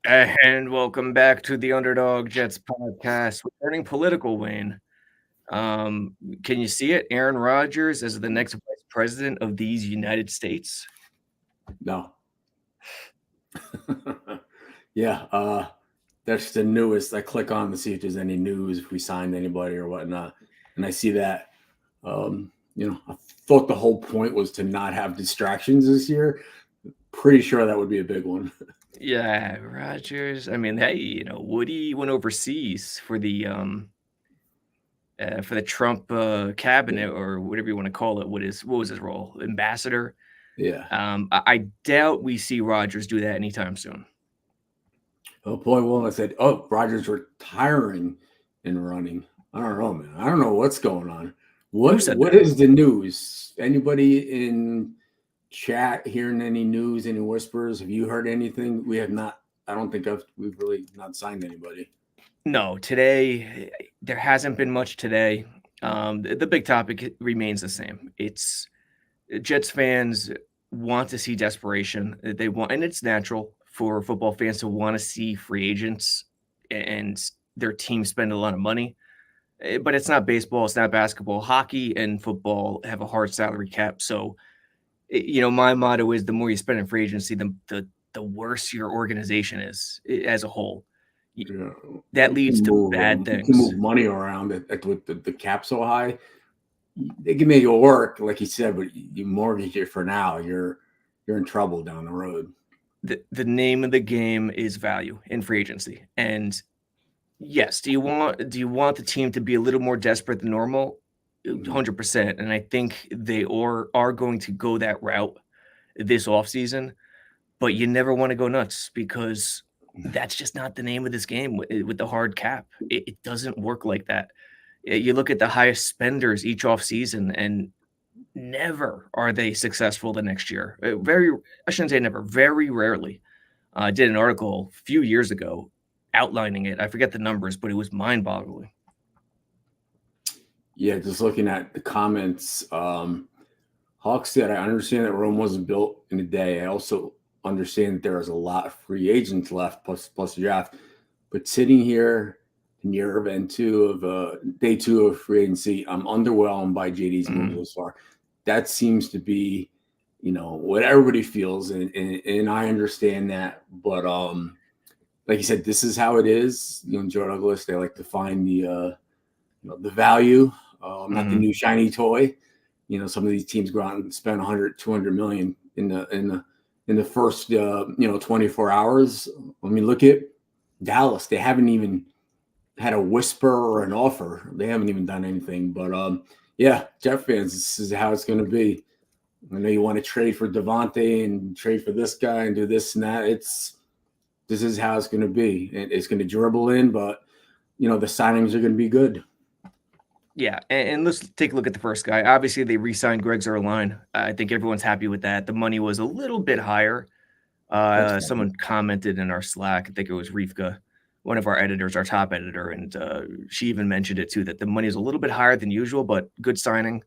And welcome back to the Underdog Jets podcast. Returning political, Wayne. Um, can you see it? Aaron Rodgers as the next vice president of these United States. No. Yeah, that's the newest. I click on to see if there's any news, if we signed anybody or whatnot, and I see that. I thought the whole point was to not have distractions this year. Pretty sure that would be a big one. Yeah, Rodgers. I mean, hey, Woody went overseas for the Trump cabinet or whatever you want to call it. What was his role? Ambassador. Yeah. I doubt we see Rodgers do that anytime soon. Oh boy, well, I said, Rogers retiring and running. I don't know, man. I don't know what's going on. What is the news? Anybody in chat hearing any news, any whispers? Have you heard anything? We have not. I don't think we've really not signed anybody. No, today there hasn't been much today. The big topic remains the same. It's Jets fans want to see desperation. They want, and it's natural for football fans to want to see free agents and their team spend a lot of money. But it's not baseball, it's not basketball. Hockey and football have a hard salary cap. So, my motto is the more you spend in free agency, the worse your organization is as a whole. Yeah. That leads to bad things. You can move money around with the cap so high. They can make it work, like you said, but you mortgage it for now. You're in trouble down the road. The name of the game is value in free agency. And yes, do you want the team to be a little more desperate than normal? 100%. And I think they are going to go that route this offseason. But you never want to go nuts because that's just not the name of this game with the hard cap. It doesn't work like that. You look at the highest spenders each offseason, and never are they successful the next year. I shouldn't say never, very rarely. I did an article a few years ago outlining it. I forget the numbers, but it was mind-boggling. Yeah, just looking at the comments, Hawk said, I understand that Rome wasn't built in a day. I also understand that there is a lot of free agents left, plus the draft. But sitting here in year event day two of free agency, I'm underwhelmed by JD's move so far. That seems to be, what everybody feels, and I understand that. But like you said, this is how it is. Joe Douglas, they like to find the value, not the new shiny toy. Some of these teams go out and spend 100, 200 million in the first 24 hours. I mean, look at Dallas. They haven't even had a whisper or an offer. They haven't even done anything. But yeah, Jet fans, this is how it's going to be. I know you want to trade for Devontae and trade for this guy and do this and that. This is how it's going to be. It's going to dribble in, but the signings are going to be good. Yeah, and let's take a look at the first guy. Obviously, they re-signed Greg Zuerlein. I think everyone's happy with that. The money was a little bit higher. Someone commented in our Slack, I think it was Rivka, one of our editors, our top editor, and she even mentioned it too, that the money is a little bit higher than usual, but good signing.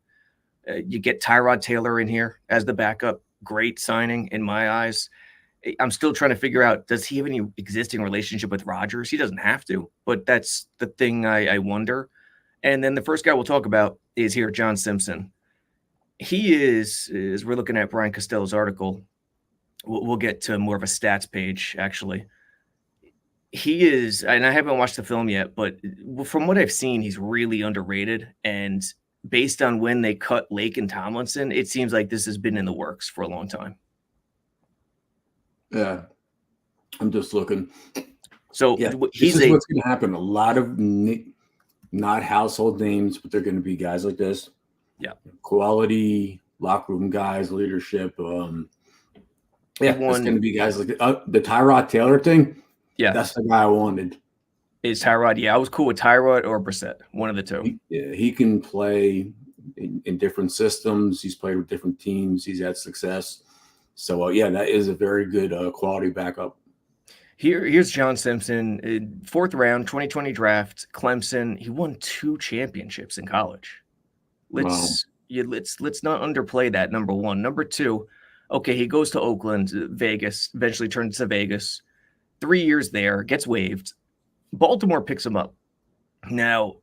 You get Tyrod Taylor in here as the backup. Great signing in my eyes. I'm still trying to figure out, does he have any existing relationship with Rodgers? He doesn't have to, but that's the thing I wonder. And then the first guy we'll talk about is here, John Simpson. He is, as we're looking at Brian Costello's article, we'll get to more of a stats page, actually. He is, and I haven't watched the film yet, but from what I've seen, he's really underrated. And based on when they cut Lake and Tomlinson, it seems like this has been in the works for a long time. Yeah, I'm just looking. So yeah, this is what's going to happen. A lot of not household names, but they're going to be guys like this. Yeah, quality locker room guys, leadership. It's going to be guys like the Tyrod Taylor thing. Yeah, that's the guy I wanted. Is Tyrod? Yeah, I was cool with Tyrod or Brissett, one of the two. He can play in different systems. He's played with different teams. He's had success. So that is a very good quality backup. Here's John Simpson, fourth round, 2020 draft, Clemson. He won 2 championships in college. Let's not underplay that. Number one. Number two, okay, he goes to Oakland, Vegas, eventually turns to Vegas. 3 years there, gets waived. Baltimore picks him up. Now,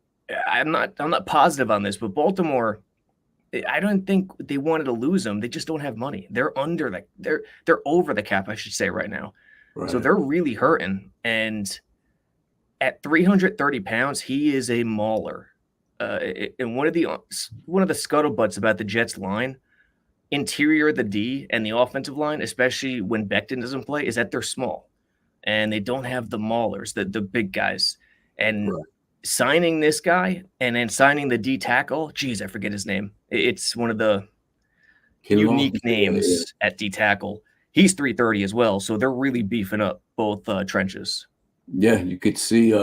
I'm not positive on this, but Baltimore, I don't think they wanted to lose him. They just don't have money. They're over the cap, I should say, right now. Right. So they're really hurting. And at 330 pounds, he is a mauler. And one of the scuttlebutts about the Jets line, interior of the D and the offensive line, especially when Becton doesn't play, is that they're small and they don't have the maulers, the big guys. And signing this guy and then signing the D tackle, geez, I forget his name. It's one of the unique names at D tackle. He's 330 as well, so they're really beefing up both trenches. Yeah, you could see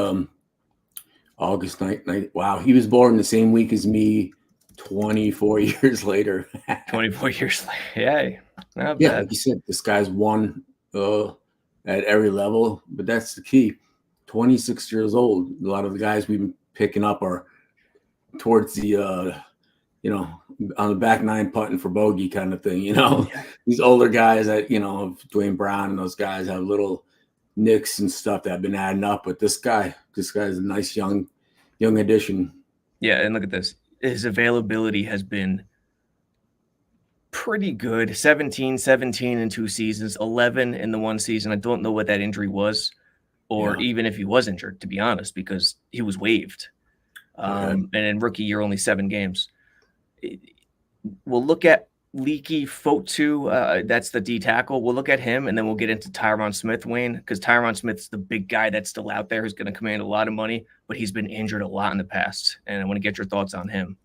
August 9th. Wow, he was born the same week as me, 24 years later. 24 years later, yeah. Yeah, like you said, this guy's won at every level, but that's the key. 26 years old. A lot of the guys we've been picking up are towards the, on the back nine putting for bogey kind of thing. These older guys that, Dwayne Brown and those guys have little nicks and stuff that have been adding up. But this guy's a nice young addition. Yeah, and look at this. His availability has been pretty good. 17 in 2 seasons, 11 in the 1 season. I don't know what that injury was, or even if he was injured, to be honest, because he was waived. And in rookie year, only 7 games. We'll look at Leaky Fotu. That's the D tackle. We'll look at him, and then we'll get into Tyron Smith, Wayne, because Tyron Smith's the big guy that's still out there who's going to command a lot of money, but he's been injured a lot in the past, and I want to get your thoughts on him.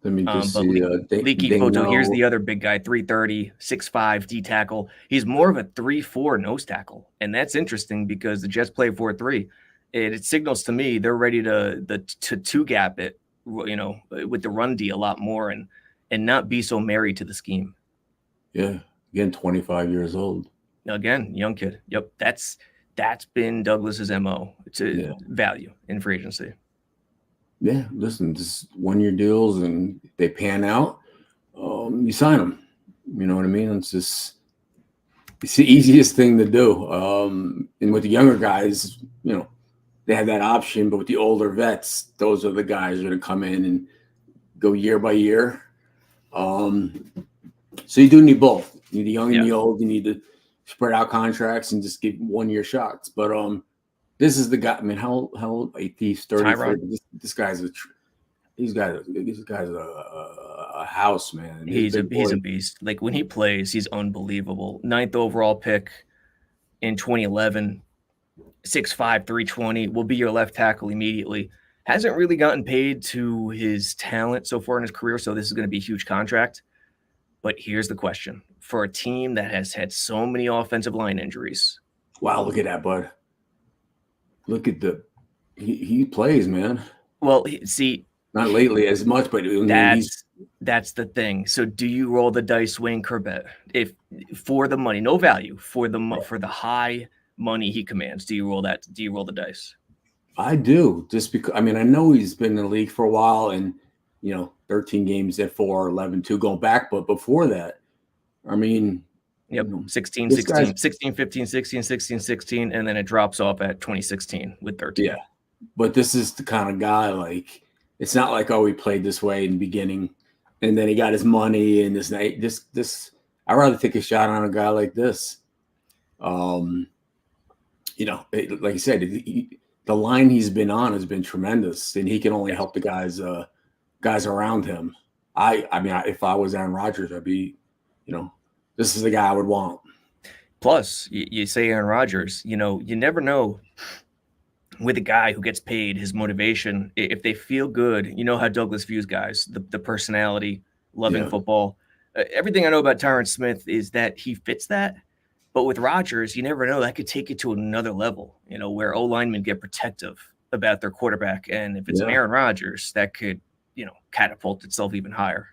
Let me just see. Leaky Fotu, here's the other big guy, 330, 6'5", D tackle. He's more of a 3-4 nose tackle, and that's interesting because the Jets play 4-3. It signals to me they're ready to two-gap it, with the run D a lot more and not be so married to the scheme. Yeah, again, 25 years old. Again, young kid. Yep, that's been Douglas's MO. It's a value in free agency. Yeah, listen, just 1-year deals, and they pan out. You sign them. You know what I mean? It's the easiest thing to do. And with the younger guys, they have that option, but with the older vets, those are the guys that are going to come in and go year by year. So you do need both. You need the young and the old. You need to spread out contracts and just give 1-year shots. But this is the guy. I mean, how old? He's 30. This guy's a house, man. He's a beast. Like when he plays, he's unbelievable. 9th overall pick in 2011. 6'5", 320, will be your left tackle immediately. Hasn't really gotten paid to his talent so far in his career, so this is going to be a huge contract. But here's the question. For a team that has had so many offensive line injuries. Wow, look at that, bud. Look at he plays, man. Well, see. Not lately as much, but that's the thing. So do you roll the dice, Wayne Chrebet? If for the money, no value, for the high money he commands, do you roll that? Do you roll the dice? I do, just because I know he's been in the league for a while, and 13 games at 4, 11-2 going back, but before that, 16, 15, 16, 16, and then it drops off at 2016 with 13. Yeah, but this is the kind of guy, like, it's not like, he played this way in the beginning and then he got his money and this night. I'd rather take a shot on a guy like this. Like you said, the line he's been on has been tremendous, and he can only help the guys around him. If I was Aaron Rodgers, I'd be, this is the guy I would want. Plus, you say Aaron Rodgers, you never know with a guy who gets paid, his motivation, if they feel good, how Douglas views guys, the personality, loving football. Everything I know about Tyron Smith is that he fits that. But with Rodgers, you never know. That could take it to another level, where O-linemen get protective about their quarterback. And if it's an Aaron Rodgers, that could, catapult itself even higher.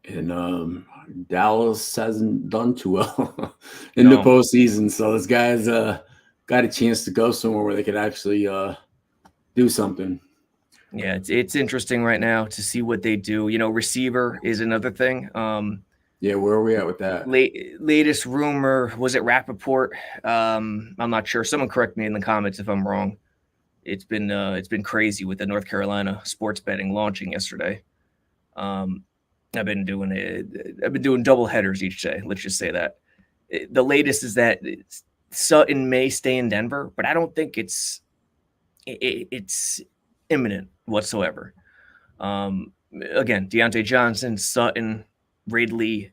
And Dallas hasn't done too well in the postseason. So this guy's got a chance to go somewhere where they could actually do something. Yeah, it's interesting right now to see what they do. Receiver is another thing. Yeah, where are we at with that? Latest rumor, was it Rappaport? I'm not sure. Someone correct me in the comments if I'm wrong. It's been crazy with the North Carolina sports betting launching yesterday. I've been doing double headers each day. Let's just say that. The latest is that Sutton may stay in Denver, but I don't think it's imminent whatsoever. Again, Deontay Johnson, Sutton, Ridley.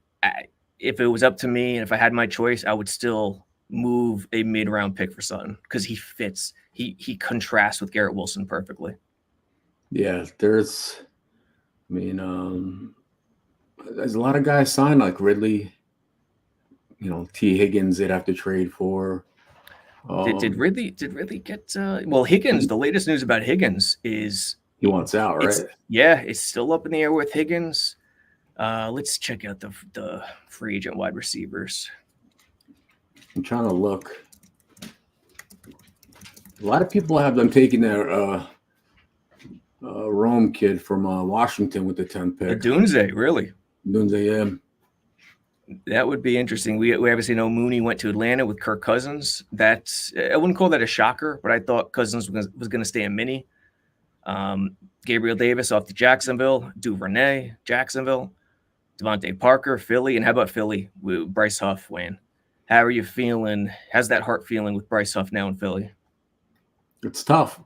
If it was up to me and if I had my choice, I would still move a mid-round pick for Sutton because he fits. He contrasts with Garrett Wilson perfectly. Yeah, there's a lot of guys signed like Ridley. T. Higgins they'd have to trade for. Did Ridley get Higgins? The latest news about Higgins is he wants out, right? It's still up in the air with Higgins. Let's check out the free agent wide receivers. I'm trying to look. A lot of people have them taking their Rome kid from Washington with the 10th pick. Dunze, really? Dunze, yeah. That would be interesting. We obviously know Mooney went to Atlanta with Kirk Cousins. I wouldn't call that a shocker, but I thought Cousins was going to stay in Mini. Gabriel Davis off to Jacksonville. Duvernay, Jacksonville. Devontae Parker, Philly. And how about Philly with Bryce Huff, Wayne? How are you feeling? How's that heart feeling with Bryce Huff now in Philly? It's tough.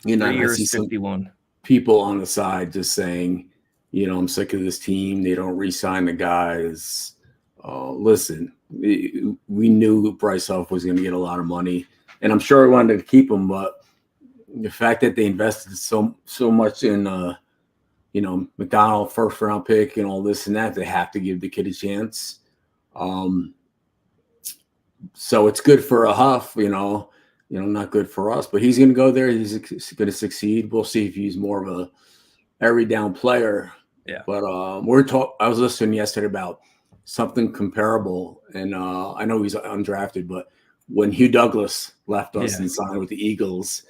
3 years, 51. People on the side just saying, I'm sick of this team. They don't re-sign the guys. Listen, we knew Bryce Huff was going to get a lot of money, and I'm sure we wanted to keep him. But the fact that they invested so much in, McDonald first round pick and all this and that, they have to give the kid a chance. So it's good for a Huff, not good for us. But he's going to go there. He's going to succeed. We'll see if he's more of a every down player. Yeah. But I was listening yesterday about something comparable, and I know he's undrafted, but when Hugh Douglas left us and signed with the Eagles,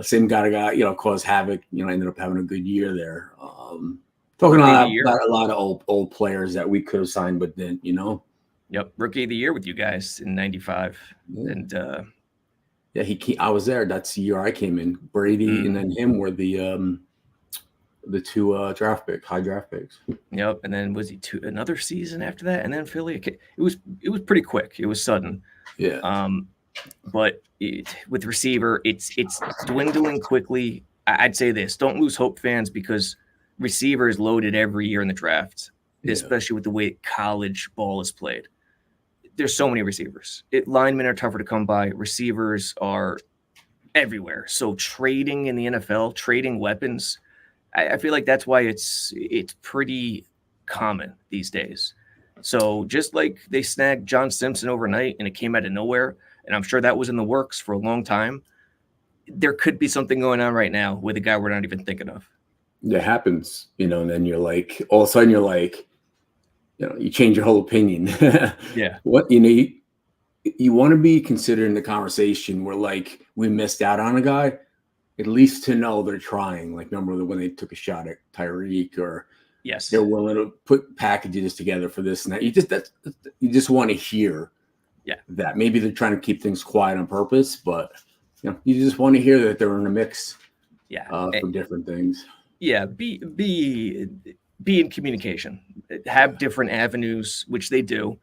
same guy, caused havoc. Ended up having a good year there. Talking about a lot of old players that we could have signed, but didn't. Yep, rookie of the year with you guys in '95, and I was there. That's the year I came in. Brady and then him were the two high draft picks. Yep, and then was he another season after that, and then Philly. It was pretty quick. It was sudden. Yeah. But with receiver, it's dwindling quickly. I'd say this: don't lose hope, fans, because receiver is loaded every year in the draft, especially with the way college ball is played. There's so many receivers. Linemen are tougher to come by. Receivers are everywhere. So trading in the NFL, trading weapons, I feel like that's why it's pretty common these days. So just like they snagged John Simpson overnight and it came out of nowhere, and I'm sure that was in the works for a long time, there could be something going on right now with a guy we're not even thinking of. It happens, and then you're like, all of a sudden you're like, you change your whole opinion. Yeah. What, you want to be considered in the conversation where like we missed out on a guy, at least to know they're trying. Like remember when they took a shot at Tyreek, or they're willing to put packages together for this and that. You just want to hear that. Maybe they're trying to keep things quiet on purpose, but you just want to hear that they're in a mix for different things. Yeah, be in communication. Have different avenues, which they do.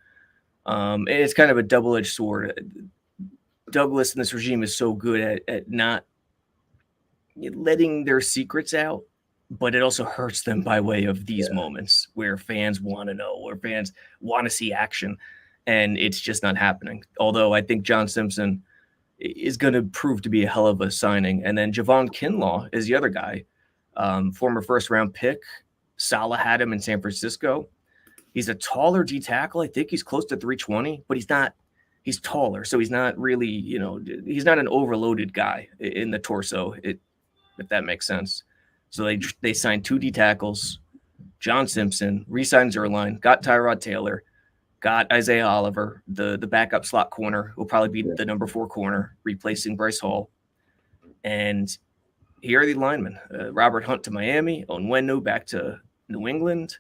And it's kind of a double-edged sword. Douglas and this regime is so good at not letting their secrets out, but it also hurts them by way of these moments where fans want to know, or fans want to see action, and it's just not happening. Although I think John Simpson is going to prove to be a hell of a signing. And then Javon Kinlaw is the other guy, former first-round pick. Saleh had him in San Francisco. He's a taller D tackle. I think he's close to 320, but he's taller. So he's not really, he's not an overloaded guy in the torso, if that makes sense. So they signed 2 D tackles, John Simpson, re-signed Zerline, got Tyrod Taylor, got Isaiah Oliver, the backup slot corner, will probably be the number 4 corner, replacing Bryce Hall. And here are the linemen. Robert Hunt to Miami, Onwenu back to New England.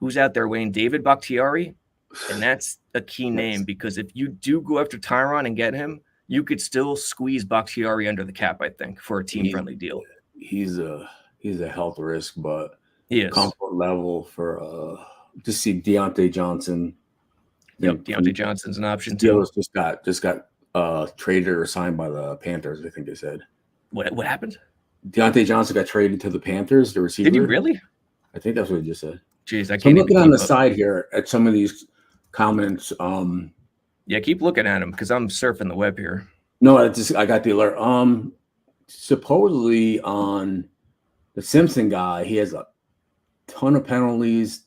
who's out there, Wayne? David Bakhtiari. And that's a key name because if you do go after Tyron and get him, you could still squeeze Bakhtiari under the cap, I think, for a team-friendly deal. He's a health risk, but he is. Comfort level for to see Deontay Johnson. Yep, Deontay Johnson's an option too. Steelers just got traded or signed by the Panthers, I think they said. What happened? Deontay Johnson got traded to the Panthers, the receiver. Did he really? I think that's what he just said. Jeez, I can't. I'm looking on the side here at some of these comments. Yeah, keep looking at them because I'm surfing the web here. No, I got the alert. Supposedly on the Simpson guy, he has a ton of penalties,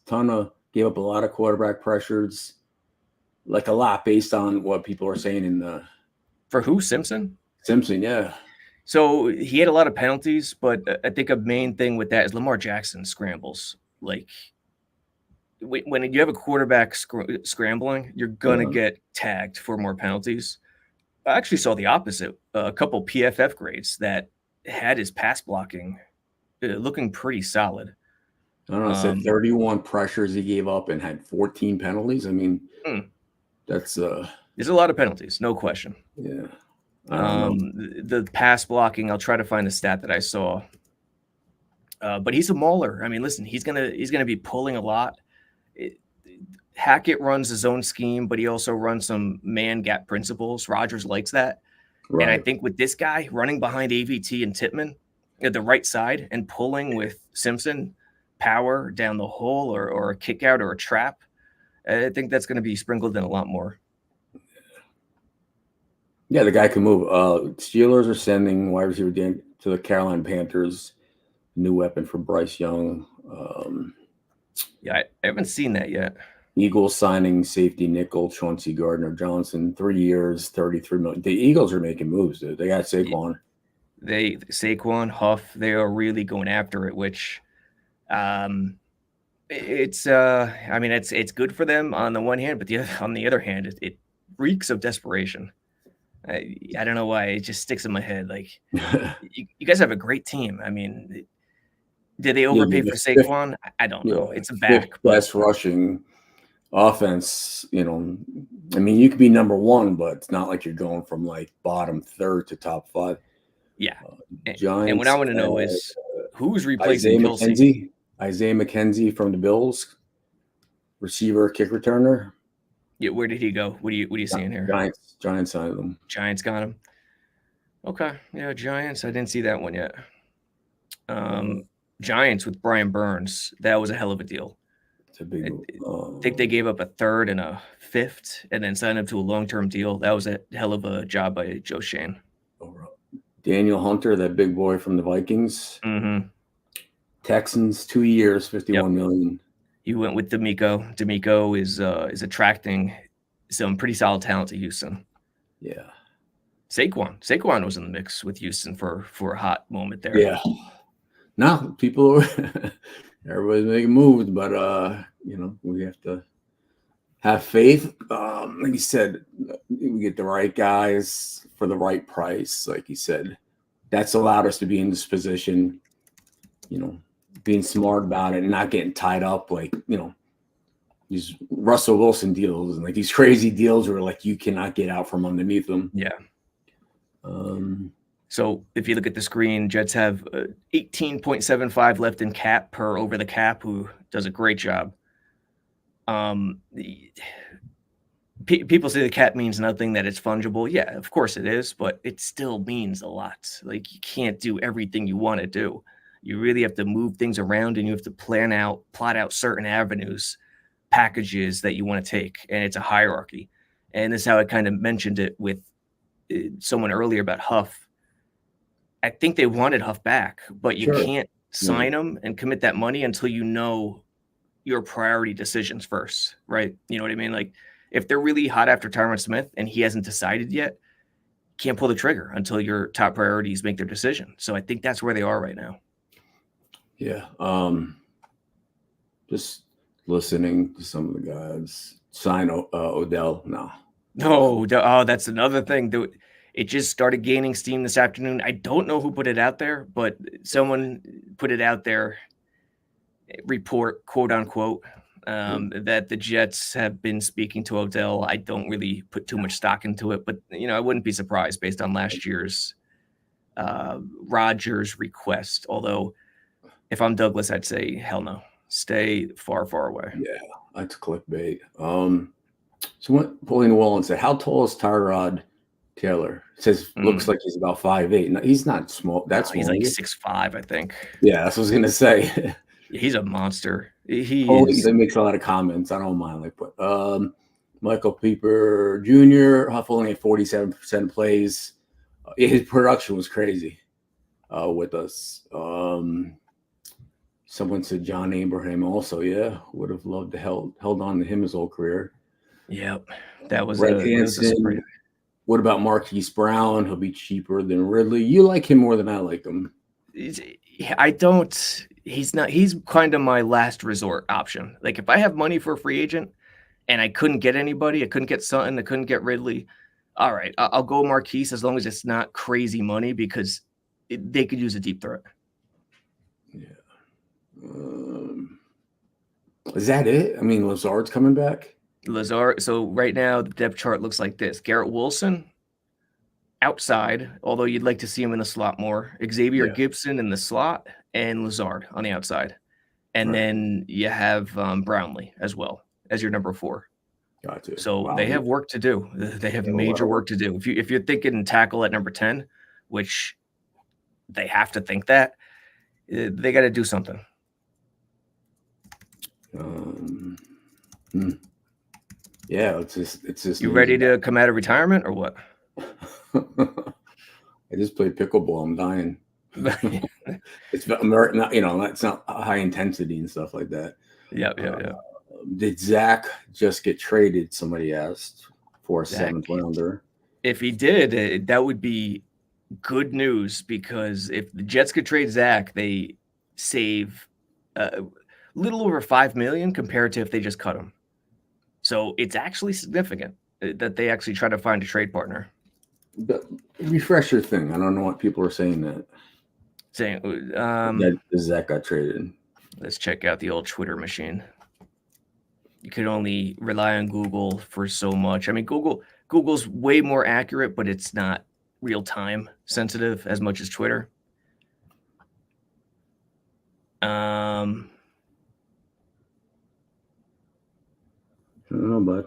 gave up a lot of quarterback pressures, like a lot based on what people are saying in the. For who, Simpson? Simpson, yeah. So he had a lot of penalties, but I think a main thing with that is Lamar Jackson scrambles. Like when you have a quarterback scrambling, you're going to get tagged for more penalties. I actually saw the opposite. A couple PFF grades that had his pass blocking looking pretty solid. I don't know. It said 31 pressures he gave up and had 14 penalties. I mean, that's there's a lot of penalties, no question. Yeah. The pass blocking, I'll try to find a stat that I saw. But he's a mauler. I mean, listen, he's gonna be pulling a lot. Hackett runs his own scheme, but he also runs some man gap principles. Rodgers likes that. Right. And I think with this guy running behind AVT and Tippmann at the right side and pulling with Simpson, power down the hole or a kick out or a trap, I think that's going to be sprinkled in a lot more. Yeah, the guy can move. Steelers are sending wide receiver to the Carolina Panthers. New weapon for Bryce Young. Yeah, I haven't seen that yet. Eagles signing safety nickel Chauncey Gardner-Johnson, 3 years, $33 million. The Eagles are making moves, dude. They got Saquon. Saquon, Huff, they are really going after it, which it's good for them on the one hand, but on the other hand, it reeks of desperation. I don't know why it just sticks in my head. Like you guys have a great team. I mean, did they overpay for Saquon? I don't know. It's a back. Best rushing offense, I mean, you could be number one, but it's not like you're going from like bottom third to top five. Yeah. Giants, and what I want to know is who's replacing Kelce? Isaiah McKenzie from the Bills, receiver, kick returner. Yeah, where did he go? What are you seeing here? Giants signed him. Giants got him. Okay. Yeah, Giants. I didn't see that one yet. Giants with Brian Burns. That was a hell of a deal. It's a big I think they gave up a third and a fifth and then signed him to a long-term deal. That was a hell of a job by Joe Shane. Daniel Hunter, that big boy from the Vikings. Mm-hmm. Texans, 2 years, $51 million. You went with D'Amico. D'Amico is attracting some pretty solid talent to Houston. Yeah. Saquon was in the mix with Houston for a hot moment there. Yeah. Now people everybody's making moves, but we have to have faith. Like you said, we get the right guys for the right price. Like you said, that's allowed us to be in this position, being smart about it and not getting tied up like, these Russell Wilson deals and like these crazy deals where like you cannot get out from underneath them. Yeah. So if you look at the screen, Jets have 18.75 left in cap per over the cap, who does a great job. People say the cap means nothing, that it's fungible. Yeah, of course it is, but it still means a lot. Like you can't do everything you want to do. You really have to move things around and you have to plot out certain avenues, packages that you want to take. And it's a hierarchy. And this is how I kind of mentioned it with someone earlier about Huff. I think they wanted Huff back, but you can't sign him and commit that money until you know your priority decisions first, right? You know what I mean? Like if they're really hot after Tyron Smith and he hasn't decided yet, can't pull the trigger until your top priorities make their decision. So I think that's where they are right now. Yeah. Just listening to some of the guys sign Odell. No. Oh, that's another thing. It just started gaining steam this afternoon. I don't know who put it out there, but someone put it out there. Report, quote unquote. that the Jets have been speaking to Odell. I don't really put too much stock into it, but I wouldn't be surprised based on last year's Rodgers request. Although, if I'm Douglas, I'd say hell no, stay far, far away. Yeah, that's clickbait. So went pulling the wall and said, "How tall is Tyrod Taylor?" It says looks like he's about 5'8". No, he's not small. That's he's like 6'5", I think. Yeah, that's what I was gonna say. He's a monster. He makes a lot of comments. I don't mind. But Michael Pieper Jr. Huff only had 47% plays. His production was crazy with us. Someone said John Abraham also. Yeah, would have loved to held on to him his whole career. Yep, that was Red Hansen. What about Marquise Brown? He'll be cheaper than Ridley. You like him more than I like him. I don't. He's not. He's kind of my last resort option. Like if I have money for a free agent and I couldn't get anybody, I couldn't get Sutton, I couldn't get Ridley. All right, I'll go Marquise as long as it's not crazy money because they could use a deep threat. Yeah. Is that it? I mean, Lazard's coming back. Lazard. So right now the depth chart looks like this: Garrett Wilson outside, although you'd like to see him in the slot more. Xavier Gibson in the slot, and Lazard on the outside, and then you have Brownlee as well as your number 4. Gotcha. So they have work to do. They have major work to do. If you're thinking tackle at number 10, which they have to think that, they got to do something. Yeah, it's just. You ready to come out of retirement or what? I just played pickleball. I'm dying. It's not, it's not high intensity and stuff like that. Yeah. Did Zach just get traded? Somebody asked for a 7th rounder. If he did, that would be good news because if the Jets could trade Zach, they save a little over $5 million compared to if they just cut him. So it's actually significant that they actually try to find a trade partner. But refresh your thing. I don't know what people are saying that Zach got traded. Let's check out the old Twitter machine. You could only rely on Google for so much. I mean, Google's way more accurate, but it's not real time sensitive as much as Twitter. I don't know, bud.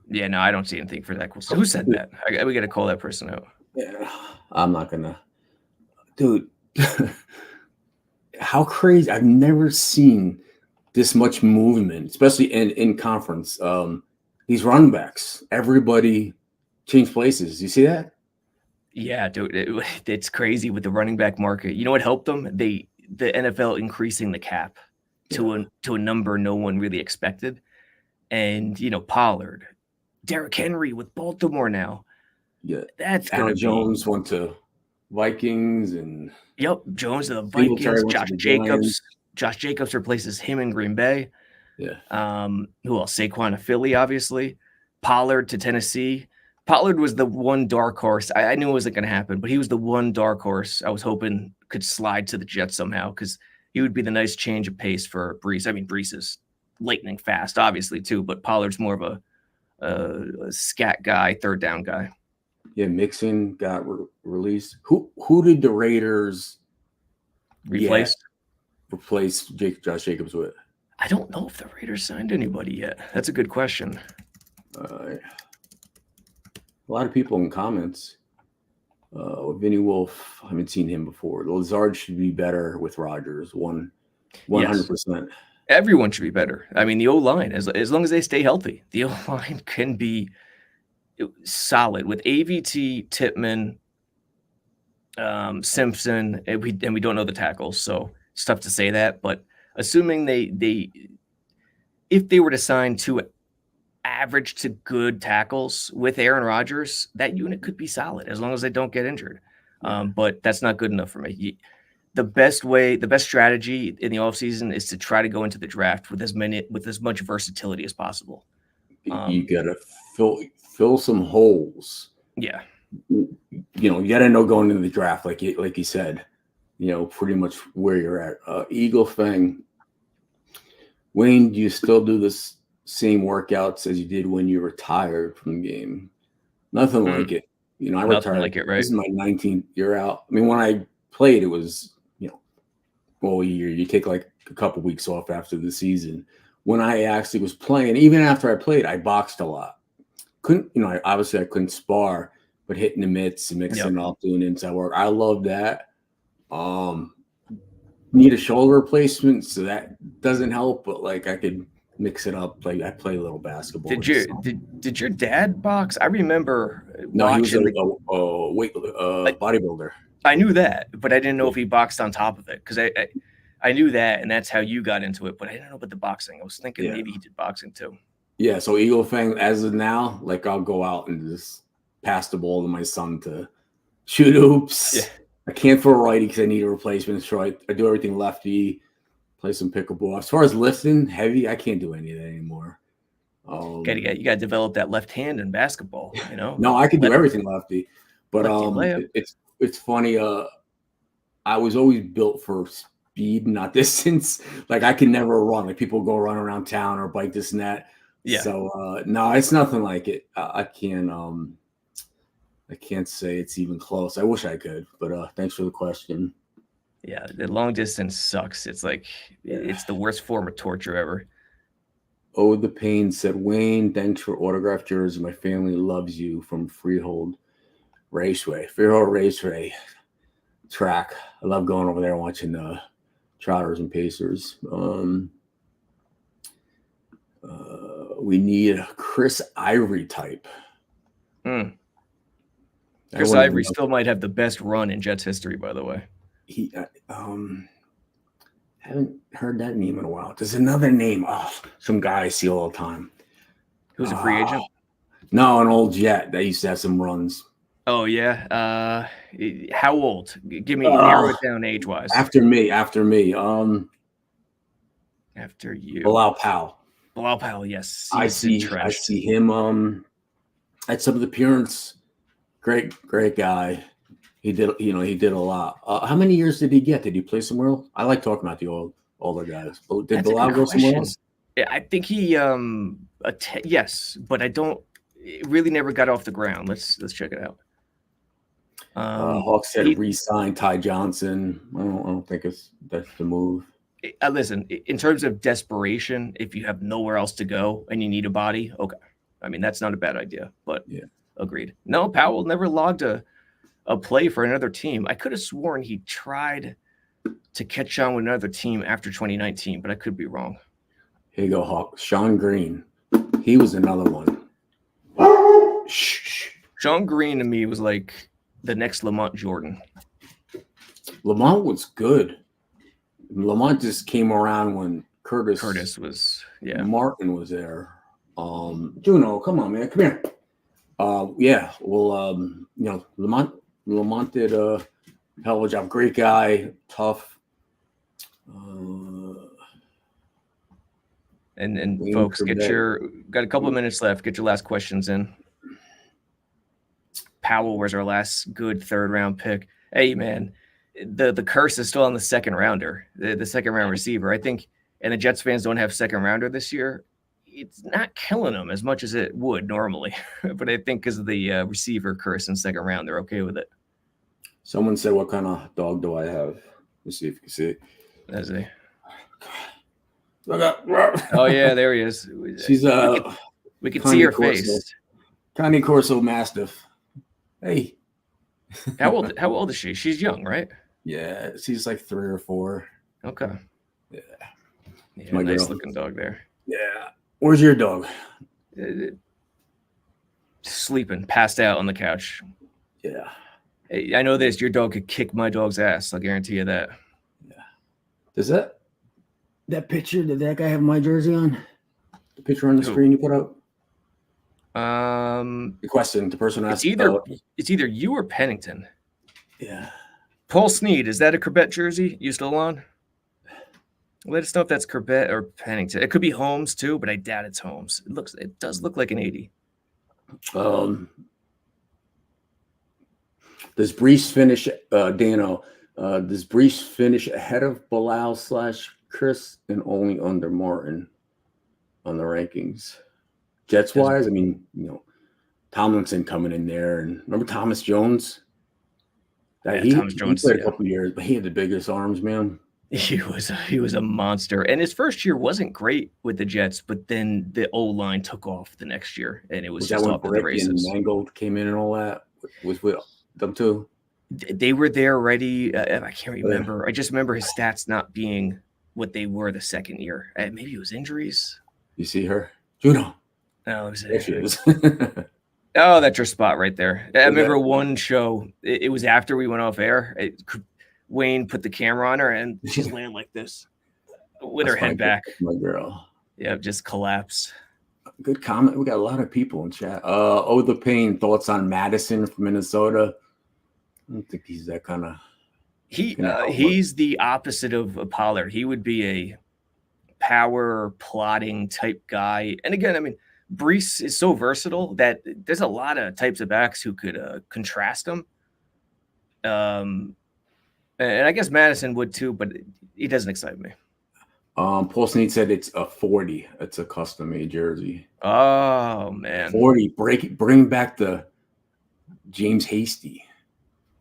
Yeah, no, I don't see anything for that. Who said that? We got to call that person out. Yeah, I'm not gonna. Dude, how crazy! I've never seen this much movement, especially in conference. These running backs, everybody changed places. You see that? Yeah, dude, it's crazy with the running back market. You know what helped them? The NFL increasing the cap to a number no one really expected. And, Pollard, Derrick Henry with Baltimore now. Yeah. That's Aaron Jones went to Vikings and. Yep. Jones to the Vikings. Josh Jacobs. Josh Jacobs replaces him in Green Bay. Yeah. Who else? Saquon to Philly, obviously. Pollard to Tennessee. Pollard was the one dark horse. I knew it wasn't going to happen, but he was the one dark horse I was hoping could slide to the Jets somehow because he would be the nice change of pace for Brees. I mean, Brees is lightning fast, obviously, too, but Pollard's more of a scat guy, third down guy. Yeah, Mixon got released. Who did the Raiders replace Josh Jacobs with? I don't know if the Raiders signed anybody yet. That's a good question. A lot of people in comments. Vinny Wolf, I haven't seen him before. Lazard should be better with Rodgers. 100%. Yes. Everyone should be better. I mean, the O-line, as long as they stay healthy, the O-line can be solid with AVT, Tippmann, Simpson, and we don't know the tackles, so it's tough to say that. But assuming if they were to sign 2 average to good tackles with Aaron Rodgers, that unit could be solid as long as they don't get injured. But that's not good enough for me. The best strategy in the offseason is to try to go into the draft with as much versatility as possible. You gotta fill some holes. Yeah. You gotta know going into the draft, like you said, pretty much where you're at. Eagle Fang. Wayne, do you still do this same workouts as you did when you retired from the game? Nothing like it. You know, I Nothing retired. like it, right? This is my 19th year out. I mean, when I played, it was, well, a year. You take like a couple weeks off after the season. When I actually was playing, even after I played, I boxed a lot. Couldn't, obviously I couldn't spar, but hitting the mitts and mixing it up, doing inside work. I love that. Need a shoulder replacement, so that doesn't help, but like I could mix it up. Like I play a little basketball. Did your dad box? I remember No, he was a watching bodybuilder. I knew that, but I didn't know if he boxed on top of it because I knew that, and that's how you got into it. But I didn't know about the boxing. I was thinking maybe he did boxing too. Yeah, so Eagle Fang, as of now, like I'll go out and just pass the ball to my son to shoot hoops. Yeah. I can't throw righty because I need a replacement. So I do everything lefty, play some pickleball. As far as lifting heavy, I can't do any of that anymore. You got to develop that left hand in basketball. You know. No, I can do everything lefty, but it's funny. I was always built for speed, not distance. Like I can never run. Like people go run around town or bike this and that. Yeah. So no, it's nothing like it. I can't say it's even close. I wish I could, but thanks for the question. Yeah, the long distance sucks. It's like it's the worst form of torture ever. Oh, the pain said, Wayne, thanks for autograph jersey. My family loves you from Freehold Raceway. Freehold Raceway track. I love going over there and watching the Trotters and Pacers. We need a Chris Ivory type. Chris Ivory still might have the best run in Jets history, by the way. He haven't heard that name in a while. There's another name. Oh, some guy I see all the time. Who's a free agent? No, an old Jet that used to have some runs. Oh yeah. How old? Give me narrow it down age wise. After me. After you. Bilal Powell. Bilal Powell, yes. I see him at some of the appearance. Great guy. He did a lot. How many years did he get? Did he play somewhere else? I like talking about the older guys. Did Bilal go somewhere else? Yeah, I think he yes, but it really never got off the ground. Let's check it out. Hawks said re-sign Ty Johnson. I don't think that's the move. Listen, in terms of desperation, if you have nowhere else to go and you need a body, okay. I mean, that's not a bad idea, but yeah, agreed. No, Powell never logged a play for another team. I could have sworn he tried to catch on with another team after 2019, but I could be wrong. Here you go, Hawk. Sean Green. He was another one. Sean Green to me was like the next Lamont Jordan. Lamont was good. Lamont just came around when Curtis was, Martin was there. Juno, come on, man, come here. Lamont did a hell of a job. Great guy, tough. And folks, got a couple of minutes left. Get your last questions in. Powell was our last good third round pick. Hey man, the curse is still on the second rounder, the second round receiver. I think, and the Jets fans don't have second rounder this year. It's not killing them as much as it would normally, but I think because of the receiver curse in second round, they're okay with it. Someone said, "What kind of dog do I have?" Let's see if you can see it. That's it. Oh yeah, there he is. She's we can see her face. Connie Corso Mastiff. Hey, how old is she? She's young, right? Yeah, she's like 3 or 4. Okay. Yeah, nice looking dog there. Yeah. Where's your dog? Sleeping, passed out on the couch. Yeah. Hey, I know this. Your dog could kick my dog's ass. I'll guarantee you that. Yeah. Does that picture? Did that guy have my jersey on? The picture on the screen you put up. The question. The person asked. It's either you or Pennington. Yeah. Paul Sneed, is that a Chrebet jersey? You still on? Let us know if that's Chrebet or Pennington. It could be Holmes too, but I doubt it's Holmes. It does look like an 80. Does Brees finish, Dano? Does Brees finish ahead of Bilal Chris and only under Martin on the rankings. Jets Doesn't- wise, I mean, Tomlinson coming in there, and remember Thomas Jones? Yeah, He Thomas Jones. played a Yeah. couple years, but he had the biggest arms, man. He was a monster, and his first year wasn't great with the Jets, but then the O line took off the next year, and it was Was just that when off to the Brick and races. Mangold came in and all that? Was with them too? They were there already. I can't remember. I just remember his stats not being what they were the second year. Maybe it was injuries. You see her, Juno? No, it was. There she is. Oh, that's your spot right there. I remember that- one show. It was after we went off air. Wayne put the camera on her, and she's laying like this with her head back. My girl. Yeah, just collapse. Good comment. We got a lot of people in chat. The Pain, thoughts on Madison from Minnesota? I don't think he's that kind of. He's the opposite of Pollard. He would be a power plotting type guy. And again, I mean, Brees is so versatile that there's a lot of types of backs who could contrast him. And I guess Madison would too, but he doesn't excite me. Paul Snead said it's a 40. It's a custom made jersey. Oh man, 40. Bring back the James Hasty.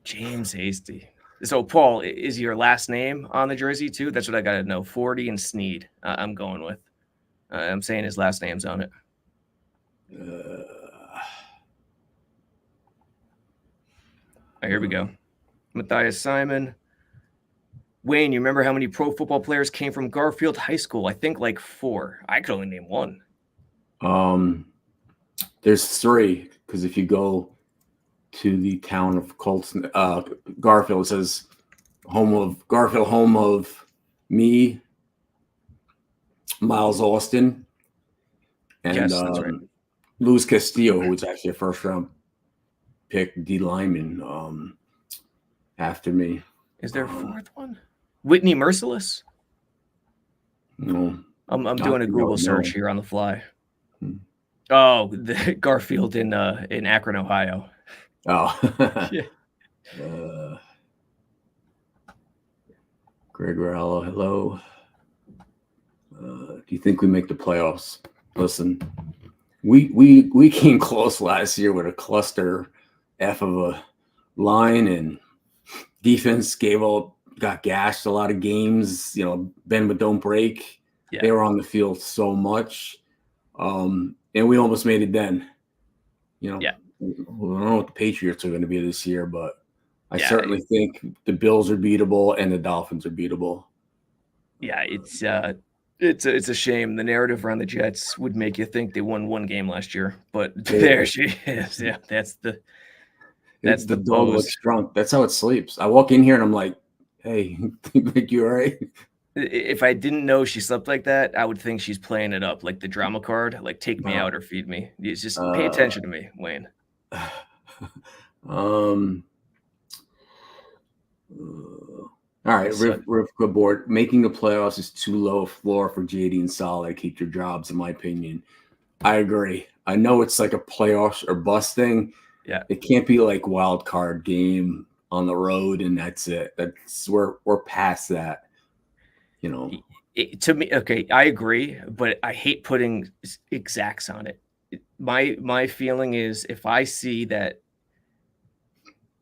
James Hasty. So Paul, is your last name on the jersey too? That's what I got to know. 40 and Snead. I'm going with. I'm saying his last name's on it. All right, here we go. Matthias Simon. Wayne, you remember how many pro football players came from Garfield High School? I think like 4. I could only name 1. There's 3, because if you go to the town of Colton, Garfield, it says home of me, Miles Austin, and Yes, that's right. Luis Castillo, who was actually a first round pick, D lineman, after me. Is there a 4th one? Whitney Merciless? No. I'm doing a Google search no. here on the fly. Oh, the Garfield in Akron, Ohio. Oh. Yeah. Greg Rallo, hello. Do you think we make the playoffs? Listen, we came close last year with a cluster F of a line, and defense got gashed a lot of games. Bend but don't break. Yeah. They were on the field so much, and we almost made it then. Yeah. I don't know what the Patriots are going to be this year, but I Yeah, certainly think the Bills are beatable and the Dolphins are beatable. Yeah, it's a shame. The narrative around the Jets would make you think they won 1 game last year, but there she is. Yeah, that's the dog pose. looks drunk. That's how it sleeps. I walk in here and I'm like, "Hey, think you all right?" If I didn't know she slept like that, I would think she's playing it up like the drama card, like take me out or feed me. It's just pay attention to me, Wayne. All right, Rivka board. Making the playoffs is too low a floor for JD and Salah to keep their jobs, in my opinion. I agree. I know it's like a playoffs or bust thing. Yeah, it can't be like wild card game on the road and that's it. We're past that. To me, okay, I agree, but I hate putting exacts on it. My feeling is if I see that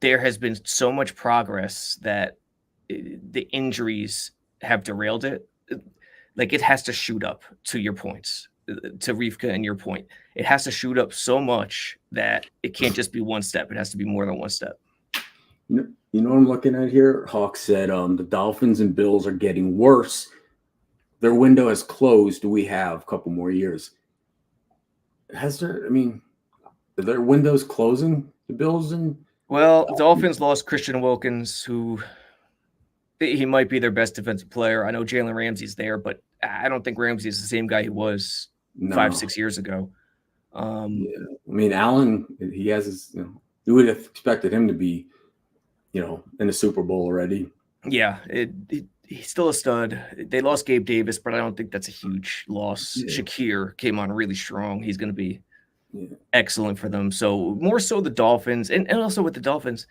there has been so much progress that the injuries have derailed it, like it has to shoot up to your points, to Rivka and your point. It has to shoot up so much that it can't just be one step. It has to be more than one step. You know what I'm looking at here? Hawk said the Dolphins and Bills are getting worse. Their window has closed. Do we have a couple more years? Are their windows closing? The Bills and the Dolphins lost Christian Wilkins, who he might be their best defensive player. I know Jalen Ramsey's there, but I don't think Ramsey is the same guy he was 5-6 years ago. Allen, he has his. You would have expected him to be, in the Super Bowl already. Yeah, he's still a stud. They lost Gabe Davis, but I don't think that's a huge loss. Yeah. Shakir came on really strong. He's going to be excellent for them. So more so the Dolphins, and also with the Dolphins,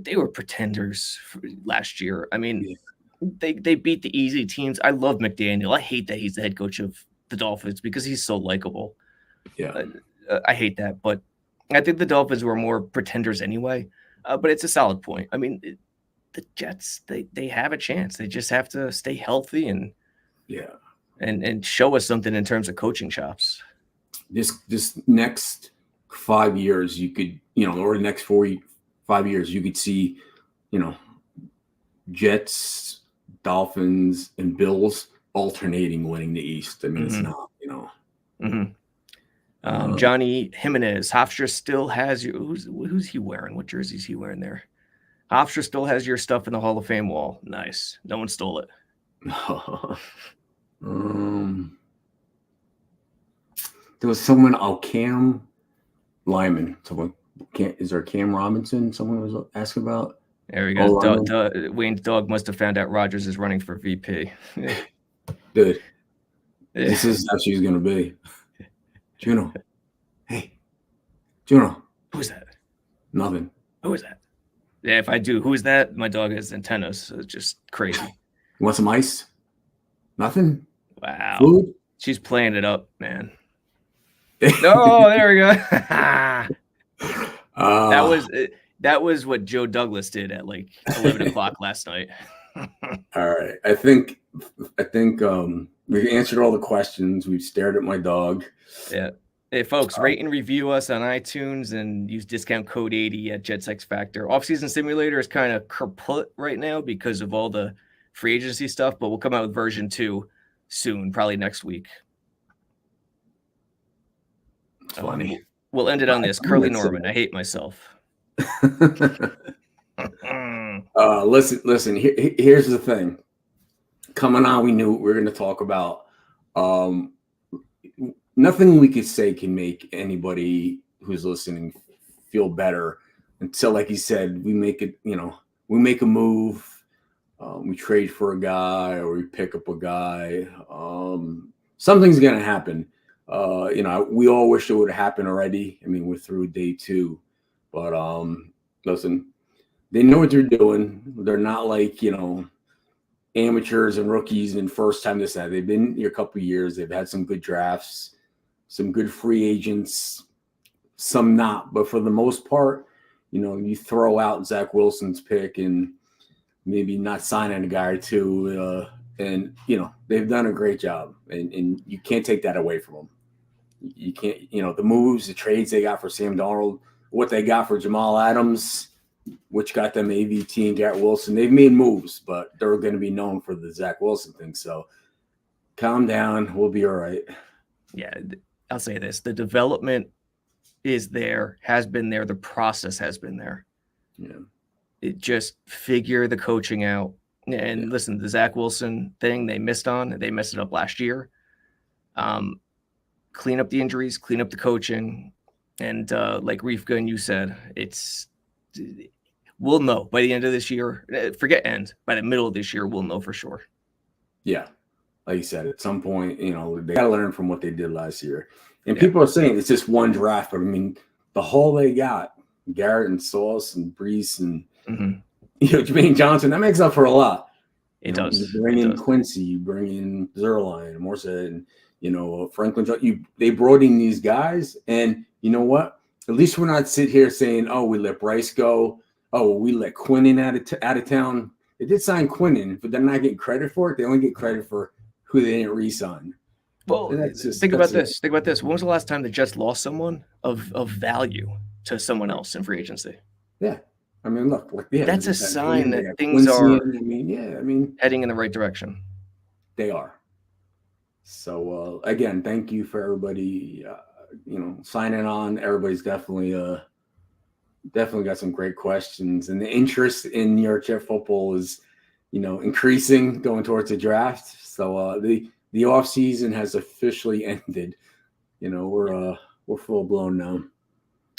they were pretenders last year. I mean, they beat the easy teams. I love McDaniel. I hate that he's the head coach of the Dolphins because he's so likable. Yeah. I hate that, but I think the Dolphins were more pretenders anyway. But it's a solid point. I mean, the Jets, they have a chance. They just have to stay healthy and show us something in terms of coaching chops. This next 5 years, you could, or the next 5 years, you could see, Jets, Dolphins, and Bills alternating winning the East. I mean, it's not, Johnny Jimenez, Hofstra still has your. Who's he wearing? What jersey is he wearing there? Hofstra still has your stuff in the Hall of Fame wall. Nice. No one stole it. There was someone, Cam Lyman. Is there Cam Robinson? Someone was asking about. There we go. Wayne's dog must have found out Rodgers is running for VP. Dude, this is how she's going to be. Juno. Hey, Juno. Who's that? Nothing. Who is that? Yeah, if I do, who is that? My dog has antennas. So it's just crazy. You want some ice? Nothing? Wow. Food? She's playing it up, man. Oh, there we go. That was what Joe Douglas did at like 11 o'clock last night. All right. I think we've answered all the questions. We've stared at my dog. Yeah. Hey, folks, rate and review us on iTunes and use discount code 80 at Jets X Factor. Offseason Simulator is kind of kaput right now because of all the free agency stuff, but we'll come out with version 2 soon, probably next week. Funny. We'll end it on this. Curly Norman. I hate myself. Listen. Here's the thing. Coming on, we knew we were going to talk about. Nothing we could say can make anybody who's listening feel better until, like you said, we make it. We make a move. We trade for a guy or we pick up a guy. Something's going to happen. We all wish it would have happened already. I mean, we're through day 2, but listen, they know what they're doing. They're not like, amateurs and rookies and first time this, that. They've been here a couple of years. They've had some good drafts, some good free agents, some not. But for the most part, you throw out Zach Wilson's pick and maybe not signing a guy or two. And, they've done a great job. And you can't take that away from them. You can't, the moves, the trades they got for Sam Darnold, what they got for Jamal Adams, which got them AVT and Garrett Wilson. They've made moves, but they're going to be known for the Zach Wilson thing. So calm down. We'll be all right. Yeah, I'll say this. The development is there, has been there. The process has been there. Yeah. It just figure the coaching out. And listen, the Zach Wilson thing they missed on. They messed it up last year. Clean up the injuries, clean up the coaching. And like Reefka and you said, we'll know by the end of this year. Forget end. By the middle of this year, we'll know for sure. Yeah. Like you said, at some point, they got to learn from what they did last year. And people are saying it's just one draft. But, I mean, the whole they got, Garrett and Sauce and Brees and, Jermaine Johnson, that makes up for a lot. It does. You bring in Quincy, you bring in Zerline, Morset, and, Franklin. They brought in these guys. And you know what? At least we're not sitting here saying, oh, we let Bryce go. Oh, we let Quinnen out of town. They did sign Quinnen, but they're not getting credit for it. They only get credit for who they didn't re-sign. Well, think about this. Think about this. When was the last time the Jets lost someone of value to someone else in free agency? Yeah. I mean, look. That's a sign that things are heading in the right direction. They are. So, again, thank you for everybody, signing on. Everybody's definitely got some great questions. And the interest in New York Jet football is, increasing going towards the draft. So, the off season has officially ended. We're full blown now.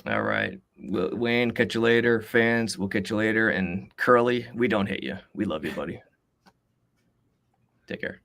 All right. Wayne, catch you later. Fans, we'll catch you later. And Curly, we don't hate you. We love you, buddy. Take care.